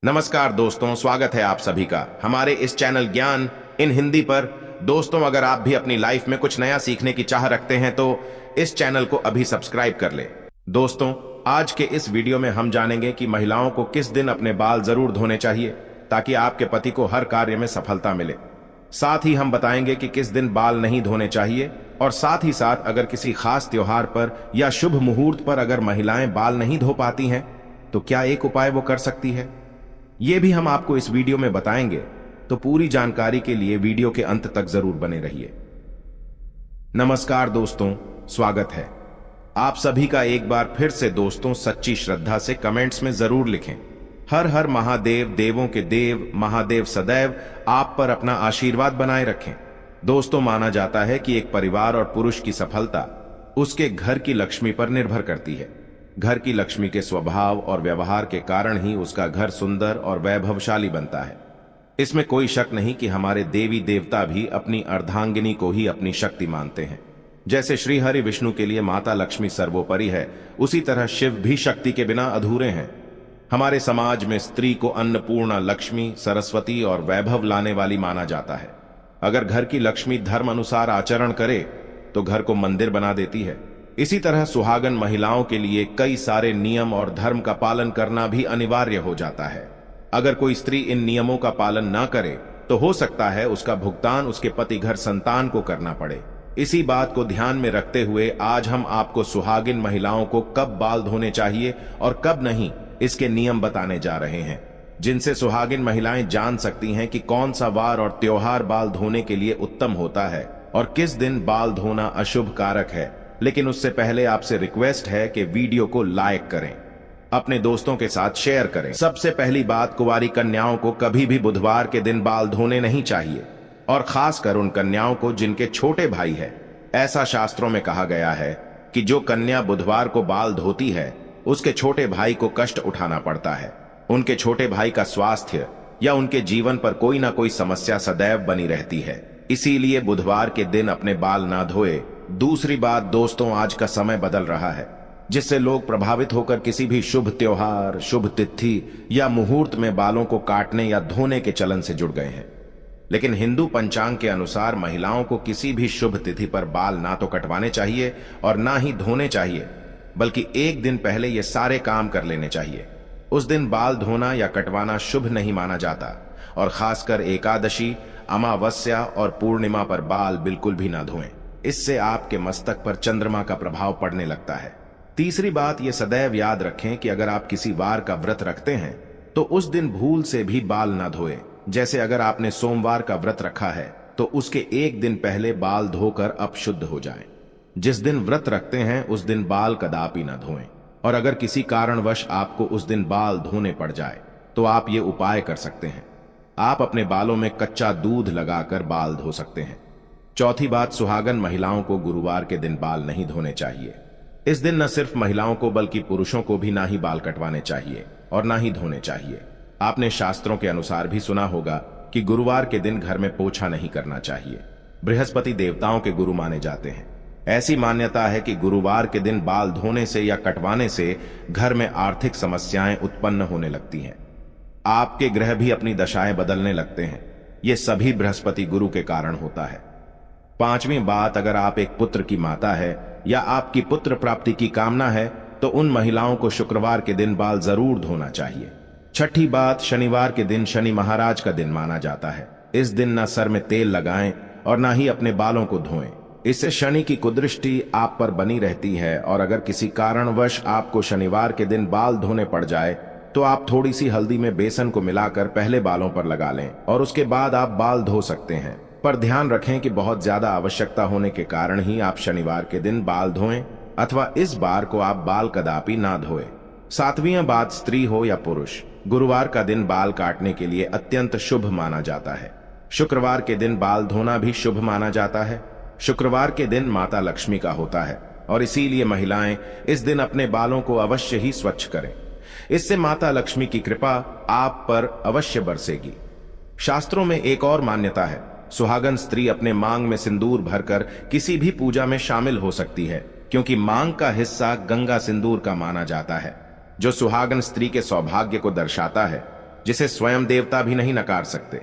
नमस्कार दोस्तों, स्वागत है आप सभी का हमारे इस चैनल ज्ञान इन हिंदी पर। दोस्तों, अगर आप भी अपनी लाइफ में कुछ नया सीखने की चाह रखते हैं तो इस चैनल को अभी सब्सक्राइब कर ले। दोस्तों, आज के इस वीडियो में हम जानेंगे कि महिलाओं को किस दिन अपने बाल जरूर धोने चाहिए ताकि आपके पति को हर कार्य में सफलता मिले। साथ ही हम बताएंगे कि किस दिन बाल नहीं धोने चाहिए, और साथ ही साथ अगर किसी खास त्योहार पर या शुभ मुहूर्त पर अगर महिलाएं बाल नहीं धो पाती हैं तो क्या एक उपाय वो कर सकती है, ये भी हम आपको इस वीडियो में बताएंगे। तो पूरी जानकारी के लिए वीडियो के अंत तक जरूर बने रहिए। नमस्कार दोस्तों, स्वागत है आप सभी का एक बार फिर से। दोस्तों, सच्ची श्रद्धा से कमेंट्स में जरूर लिखें, हर हर महादेव, देवों के देव महादेव सदैव आप पर अपना आशीर्वाद बनाए रखें। दोस्तों, माना जाता है कि एक परिवार और पुरुष की सफलता उसके घर की लक्ष्मी पर निर्भर करती है। घर की लक्ष्मी के स्वभाव और व्यवहार के कारण ही उसका घर सुंदर और वैभवशाली बनता है। इसमें कोई शक नहीं कि हमारे देवी देवता भी अपनी अर्धांगिनी को ही अपनी शक्ति मानते हैं। जैसे श्री हरि विष्णु के लिए माता लक्ष्मी सर्वोपरि है, उसी तरह शिव भी शक्ति के बिना अधूरे हैं। हमारे समाज में स्त्री को अन्नपूर्णा, लक्ष्मी, सरस्वती और वैभव लाने वाली माना जाता है। अगर घर की लक्ष्मी धर्म अनुसार आचरण करे तो घर को मंदिर बना देती है। इसी तरह सुहागन महिलाओं के लिए कई सारे नियम और धर्म का पालन करना भी अनिवार्य हो जाता है। अगर कोई स्त्री इन नियमों का पालन ना करे तो हो सकता है उसका भुगतान उसके पति घर संतान को करना पड़े। इसी बात को ध्यान में रखते हुए आज हम आपको सुहागिन महिलाओं को कब बाल धोने चाहिए और कब नहीं, इसके नियम बताने जा रहे हैं, जिनसे सुहागिन महिलाएं जान सकती हैं कि कौन सा वार और त्योहार बाल धोने के लिए उत्तम होता है और किस दिन बाल धोना अशुभ कारक है। लेकिन उससे पहले आपसे रिक्वेस्ट है कि वीडियो को लाइक करें, अपने दोस्तों के साथ शेयर करें। सबसे पहली बात, कुंवारी कन्याओं को कभी भी बुधवार के दिन बाल धोने नहीं चाहिए, और खासकर उन कन्याओं को जिनके छोटे भाई है। ऐसा शास्त्रों में कहा गया है कि जो कन्या बुधवार को बाल धोती है उसके छोटे भाई को कष्ट उठाना पड़ता है। उनके छोटे भाई का स्वास्थ्य या उनके जीवन पर कोई ना कोई समस्या सदैव बनी रहती है। इसीलिए बुधवार के दिन अपने बाल ना धोए। दूसरी बात दोस्तों, आज का समय बदल रहा है, जिससे लोग प्रभावित होकर किसी भी शुभ त्योहार, शुभ तिथि या मुहूर्त में बालों को काटने या धोने के चलन से जुड़ गए हैं। लेकिन हिंदू पंचांग के अनुसार महिलाओं को किसी भी शुभ तिथि पर बाल ना तो कटवाने चाहिए और ना ही धोने चाहिए, बल्कि एक दिन पहले ये सारे काम कर लेने चाहिए। उस दिन बाल धोना या कटवाना शुभ नहीं माना जाता, और खासकर एकादशी, अमावस्या और पूर्णिमा पर बाल बिल्कुल भी ना धोएं। इससे आपके मस्तक पर चंद्रमा का प्रभाव पड़ने लगता है। तीसरी बात, ये सदैव याद रखें कि अगर आप किसी वार का व्रत रखते हैं तो उस दिन भूल से भी बाल ना धोएं। जैसे अगर आपने सोमवार का व्रत रखा है तो उसके एक दिन पहले बाल धोकर अपशुद्ध हो जाएं। जिस दिन व्रत रखते हैं उस दिन बाल कदापि ना धोएं। और अगर किसी कारणवश आपको उस दिन बाल धोने पड़ जाए तो आप ये उपाय कर सकते हैं, आप अपने बालों में कच्चा दूध लगाकर बाल धो सकते हैं। चौथी बात, सुहागन महिलाओं को गुरुवार के दिन बाल नहीं धोने चाहिए। इस दिन न सिर्फ महिलाओं को बल्कि पुरुषों को भी ना ही बाल कटवाने चाहिए और ना ही धोने चाहिए। आपने शास्त्रों के अनुसार भी सुना होगा कि गुरुवार के दिन घर में पोछा नहीं करना चाहिए। बृहस्पति देवताओं के गुरु माने जाते हैं। ऐसी मान्यता है कि गुरुवार के दिन बाल धोने से या कटवाने से घर में आर्थिक समस्याएं उत्पन्न होने लगती हैं। आपके ग्रह भी अपनी दशाएं बदलने लगते हैं। ये सभी बृहस्पति गुरु के कारण होता है। पांचवी बात, अगर आप एक पुत्र की माता है या आपकी पुत्र प्राप्ति की कामना है तो उन महिलाओं को शुक्रवार के दिन बाल जरूर धोना चाहिए। छठी बात, शनिवार के दिन शनि महाराज का दिन माना जाता है। इस दिन ना सर में तेल लगाएं और ना ही अपने बालों को धोएं। इससे शनि की कुदृष्टि आप पर बनी रहती है, और अगर किसी कारणवश आपको शनिवार के दिन बाल धोने पड़ जाए तो आप थोड़ी सी हल्दी में बेसन को मिलाकर पहले बालों पर लगा लें और उसके बाद आप बाल धो सकते हैं। पर ध्यान रखें कि बहुत ज्यादा आवश्यकता होने के कारण ही आप शनिवार के दिन बाल धोएं, अथवा इस बार को आप बाल कदापि ना धोएं। सातवीं बात, स्त्री हो या पुरुष, गुरुवार का दिन बाल काटने के लिए अत्यंत शुभ माना जाता है। शुक्रवार के दिन बाल धोना भी शुभ माना जाता है। शुक्रवार के दिन माता लक्ष्मी का होता है और इसीलिए महिलाएं इस दिन अपने बालों को अवश्य ही स्वच्छ करें। इससे माता लक्ष्मी की कृपा आप पर अवश्य बरसेगी। शास्त्रों में एक और मान्यता है, सुहागन स्त्री अपने मांग में सिंदूर भरकर किसी भी पूजा में शामिल हो सकती है, क्योंकि मांग का हिस्सा गंगा सिंदूर का माना जाता है, जो सुहागन स्त्री के सौभाग्य को दर्शाता है। जिसे स्वयं देवता भी नहीं नकार सकते।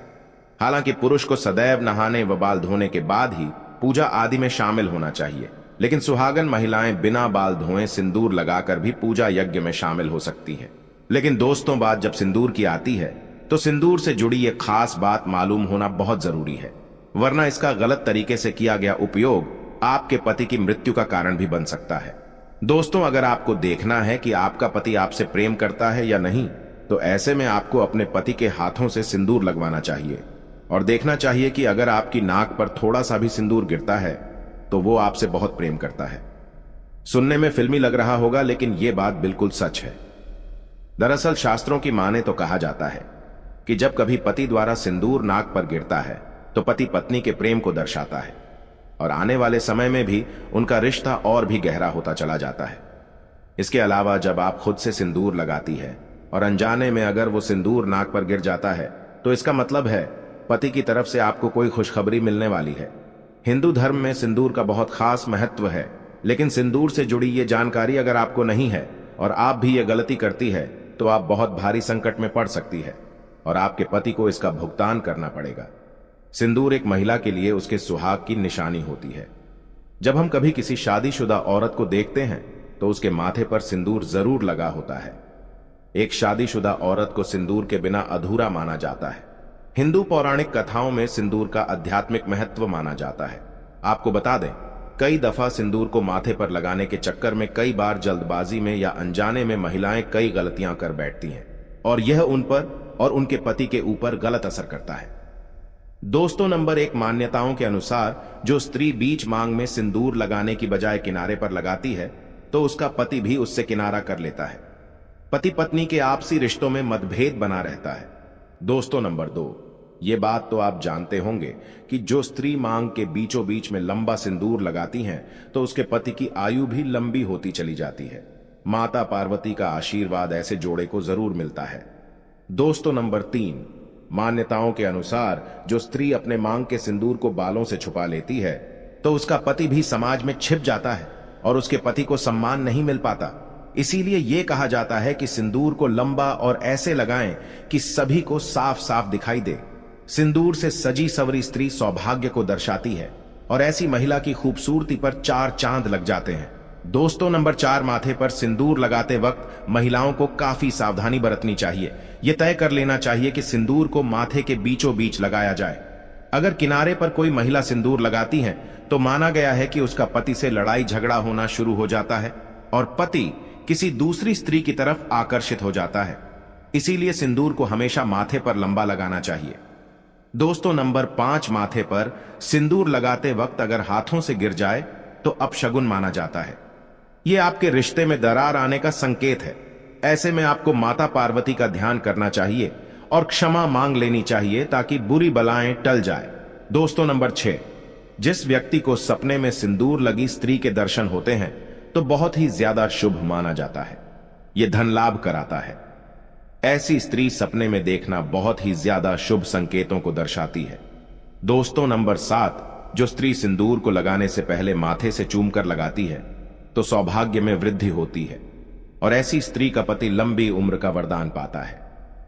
हालांकि पुरुष को सदैव नहाने व बाल धोने के बाद ही पूजा आदि में शामिल होना चाहिए, लेकिन सुहागन महिलाएं बिना बाल धोए सिंदूर लगाकर भी पूजा यज्ञ में शामिल हो सकती हैं। लेकिन दोस्तों, बात जब सिंदूर की आती है तो सिंदूर से जुड़ी ये खास बात मालूम होना बहुत जरूरी है, वरना इसका गलत तरीके से किया गया उपयोग आपके पति की मृत्यु का कारण भी बन सकता है। दोस्तों, अगर आपको देखना है कि आपका पति आपसे प्रेम करता है या नहीं, तो ऐसे में आपको अपने पति के हाथों से सिंदूर लगवाना चाहिए और देखना चाहिए कि अगर आपकी नाक पर थोड़ा सा भी सिंदूर गिरता है तो वो आपसे बहुत प्रेम करता है। सुनने में फिल्मी लग रहा होगा, लेकिन यह बात बिल्कुल सच है। दरअसल शास्त्रों की माने तो कहा जाता है कि जब कभी पति द्वारा सिंदूर नाक पर गिरता है तो पति पत्नी के प्रेम को दर्शाता है और आने वाले समय में भी उनका रिश्ता और भी गहरा होता चला जाता है। इसके अलावा जब आप खुद से सिंदूर लगाती है और अनजाने में अगर वो सिंदूर नाक पर गिर जाता है तो इसका मतलब है पति की तरफ से आपको कोई खुशखबरी मिलने वाली है। हिंदू धर्म में सिंदूर का बहुत खास महत्व है, लेकिन सिंदूर से जुड़ी ये जानकारी अगर आपको नहीं है और आप भी ये गलती करती है तो आप बहुत भारी संकट में पड़ सकती है और आपके पति को इसका भुगतान करना पड़ेगा। सिंदूर एक महिला के लिए उसके सुहाग की निशानी होती है। जब हम कभी किसी शादीशुदा औरत को देखते हैं तो उसके माथे पर सिंदूर जरूर लगा होता है। एक शादीशुदा औरत को सिंदूर के बिना अधूरा माना जाता है। हिंदू पौराणिक कथाओं में सिंदूर का आध्यात्मिक महत्व माना जाता है। आपको बता दें, कई दफा सिंदूर को माथे पर लगाने के चक्कर में कई बार जल्दबाजी में या अनजाने में महिलाएं कई गलतियां कर बैठती हैं और यह उन पर और उनके पति के ऊपर गलत असर करता है। दोस्तों, नंबर 1, मान्यताओं के अनुसार जो स्त्री बीच मांग में सिंदूर लगाने की बजाय किनारे पर लगाती है तो उसका पति भी उससे किनारा कर लेता है। पति पत्नी के आपसी रिश्तों में मतभेद बना रहता है। दोस्तों, नंबर 2, ये बात तो आप जानते होंगे कि जो स्त्री मांग के बीचों बीच में लंबा सिंदूर लगाती हैं तो उसके पति की आयु भी लंबी होती चली जाती है। माता पार्वती का आशीर्वाद ऐसे जोड़े को जरूर मिलता है। दोस्तों, नंबर 3, मान्यताओं के अनुसार जो स्त्री अपने मांग के सिंदूर को बालों से छुपा लेती है तो उसका पति भी समाज में छिप जाता है और उसके पति को सम्मान नहीं मिल पाता। इसीलिए यह कहा जाता है कि सिंदूर को लंबा और ऐसे लगाएं कि सभी को साफ साफ दिखाई दे। सिंदूर से सजी सवरी स्त्री सौभाग्य को दर्शाती है और ऐसी महिला की खूबसूरती पर 4 चांद लग जाते हैं। दोस्तों, नंबर 4, माथे पर सिंदूर लगाते वक्त महिलाओं को काफी सावधानी बरतनी चाहिए। यह तय कर लेना चाहिए कि सिंदूर को माथे के बीचों बीच लगाया जाए। अगर किनारे पर कोई महिला सिंदूर लगाती है तो माना गया है कि उसका पति से लड़ाई झगड़ा होना शुरू हो जाता है और पति किसी दूसरी स्त्री की तरफ आकर्षित हो जाता है। इसीलिए सिंदूर को हमेशा माथे पर लंबा लगाना चाहिए। दोस्तों, नंबर 5, माथे पर सिंदूर लगाते वक्त अगर हाथों से गिर जाए तो अपशगुन माना जाता है। यह आपके रिश्ते में दरार आने का संकेत है। ऐसे में आपको माता पार्वती का ध्यान करना चाहिए और क्षमा मांग लेनी चाहिए ताकि बुरी बलाएं टल जाए। दोस्तों, नंबर 6, जिस व्यक्ति को सपने में सिंदूर लगी स्त्री के दर्शन होते हैं तो बहुत ही ज्यादा शुभ माना जाता है। यह धन लाभ कराता है। ऐसी स्त्री सपने में देखना बहुत ही ज्यादा शुभ संकेतों को दर्शाती है। दोस्तों, नंबर 7, जो स्त्री सिंदूर को लगाने से पहले माथे से चूमकर लगाती है तो सौभाग्य में वृद्धि होती है और ऐसी स्त्री का पति लंबी उम्र का वरदान पाता है।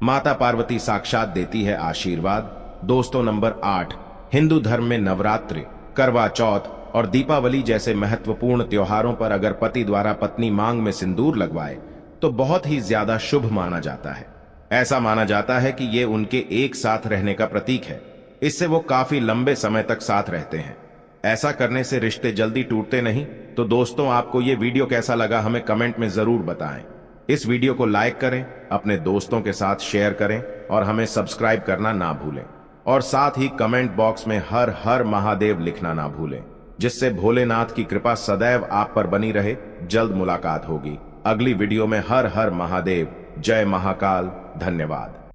माता पार्वती साक्षात देती है आशीर्वाद। दोस्तों, नंबर 8, हिंदू धर्म में नवरात्रि, करवा चौथ और दीपावली जैसे महत्वपूर्ण त्योहारों पर अगर पति द्वारा पत्नी मांग में सिंदूर लगवाए तो बहुत ही ज्यादा शुभ माना जाता है। ऐसा माना जाता है कि यह उनके एक साथ रहने का प्रतीक है। इससे वो काफी लंबे समय तक साथ रहते हैं। ऐसा करने से रिश्ते जल्दी टूटते नहीं। तो दोस्तों, आपको यह वीडियो कैसा लगा हमें कमेंट में जरूर बताएं। इस वीडियो को लाइक करें, अपने दोस्तों के साथ शेयर करें और हमें सब्सक्राइब करना ना भूलें और साथ ही कमेंट बॉक्स में हर हर महादेव लिखना ना भूलें, जिससे भोलेनाथ की कृपा सदैव आप पर बनी रहे। जल्द मुलाकात होगी अगली वीडियो में। हर हर महादेव, जय महाकाल, धन्यवाद।